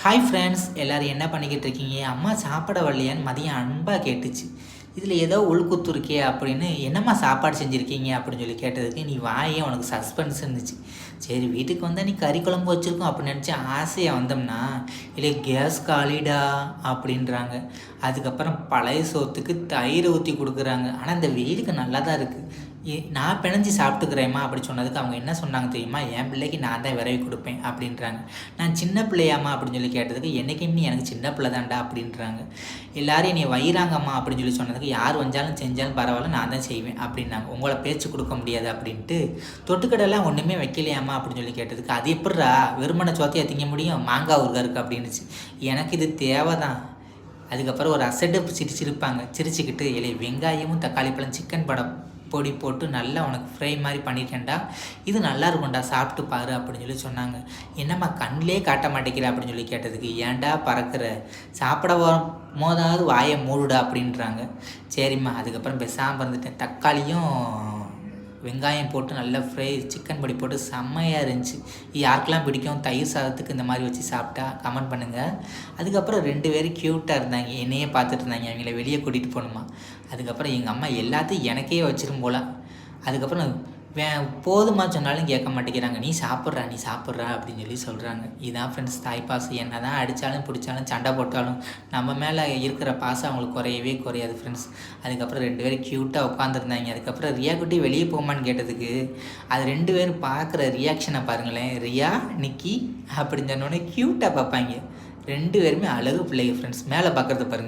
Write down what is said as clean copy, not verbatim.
Hi friends, எல்லோரும் என்ன பண்ணிக்கிட்டு இருக்கீங்க? அம்மா சாப்பிட வரலையான்னு மதியம் அன்பாக கேட்டுச்சு. இதில் ஏதோ உள்குத்து இருக்கே அப்படின்னு, என்னம்மா சாப்பாடு செஞ்சுருக்கீங்க அப்படின்னு சொல்லி கேட்டதுக்கு, நீ வாயே உனக்கு சஸ்பென்ஸ் இருந்துச்சு. சரி, வீட்டுக்கு வந்தால் நீ கறி குழம்பு வச்சுருக்கோம் அப்படின்னு நினச்சி ஆசையாக வந்தோம்னா, இல்லை கேஸ் காலிடா அப்படின்றாங்க. அதுக்கப்புறம் பழைய சோத்துக்கு தயிர் ஊற்றி கொடுக்குறாங்க. ஆனால் இந்த வெயிலுக்கு நல்லா தான் இருக்குது. நான் பிணைஞ்சி சாப்பிட்டுக்கிறேம்மா அப்படி சொன்னதுக்கு அவங்க என்ன சொன்னாங்க தெரியுமா? என் பிள்ளைக்கு நான் தான் விரவி கொடுப்பேன் அப்படின்றாங்க. நான் சின்ன பிள்ளையாம்மா அப்படின்னு சொல்லி கேட்டதுக்கு, என்றைக்குமே நீ எனக்கு சின்ன பிள்ளை தான்டா அப்படின்றாங்க. எல்லாரும் என்னை வயிறாங்கம்மா அப்படின்னு சொல்லி சொன்னதுக்கு, யார் வந்தாலும் செஞ்சாலும் பரவாயில்ல, நான் தான் செய்வேன் அப்படின்னாங்க. உங்களை பேச்சு கொடுக்க முடியாது அப்படின்ட்டு. தொட்டுக்கடெல்லாம் ஒன்றுமே வைக்கலையாம்மா அப்படின்னு சொல்லி கேட்டதுக்கு, அது எப்படிரா வெறுமனை சோத்தையாக திங்க முடியும், மாங்காய் ஊறுகாய் இருக்குது அப்படின்னுச்சு. எனக்கு இது தேவை தான். அதுக்கப்புறம் ஒரு அசட்டு சிரிச்சிருப்பாங்க. சிரிச்சுக்கிட்டு, இல்லை வெங்காயமும் தக்காளி பழம் சிக்கன் படம் பொடி போட்டு நல்லா உனக்கு ஃப்ரை மாதிரி பண்ணிட்டேன்டா, இது நல்லா இருக்கும்டா, சாப்பிட்டு பாரு அப்படின்னு சொல்லி சொன்னாங்க. என்னம்மா கண்ணிலே காட்ட மாட்டேங்கிற அப்படின்னு சொல்லி கேட்டதுக்கு, ஏன்டா பறக்கிற, சாப்பிட போதாவது வாயை மூடுடா அப்படின்றாங்க. சரிம்மா, அதுக்கப்புறம் பேசாமல் இருந்துட்டேன். தக்காளியும் வெங்காயம் போட்டு நல்லா ஃப்ரை சிக்கன் பொடி போட்டு செம்மையாக இருந்துச்சு. யாருக்கெல்லாம் பிடிக்கும் தயிர் சாதத்துக்கு இந்த மாதிரி வச்சு சாப்பிட்டா கமெண்ட் பண்ணுங்கள். அதுக்கப்புறம் 2 பேரும் க்யூட்டாக இருந்தாங்க, என்னையே பார்த்துட்டு இருந்தாங்க. அவங்கள வெளியே கூட்டிகிட்டு போகணுமா. அதுக்கப்புறம் எங்கள் அம்மா எல்லாத்தையும் எனக்கே வச்சிரும் போல. அதுக்கப்புறம் போதுமா சொன்னாலும் கேட்க மாட்டேங்கிறாங்க. நீ சாப்பிட்றா அப்படின்னு சொல்லி சொல்கிறாங்க. இதான் ஃப்ரெண்ட்ஸ் தாய்ப்பாசம். என்ன தான் அடித்தாலும் பிடிச்சாலும் சண்டை போட்டாலும் நம்ம மேலே இருக்கிற பாசம் அவங்களுக்கு குறையவே குறையாது ஃப்ரெண்ட்ஸ். அதுக்கப்புறம் 2 பேரும் க்யூட்டாக உட்காந்துருந்தாங்க. அதுக்கப்புறம் ரியா குட்டி வெளியே போமான்னு கேட்டதுக்கு, அது 2 பேரும் பார்க்குற ரியாக்ஷனை பாருங்களேன். ரியா நிக்கி அப்படின்னு சொன்னோடனே க்யூட்டாக பார்ப்பாங்க. 2 பேருமே அழகு பிள்ளைங்க ஃப்ரெண்ட்ஸ். மேலே பார்க்குறத பாருங்கள்.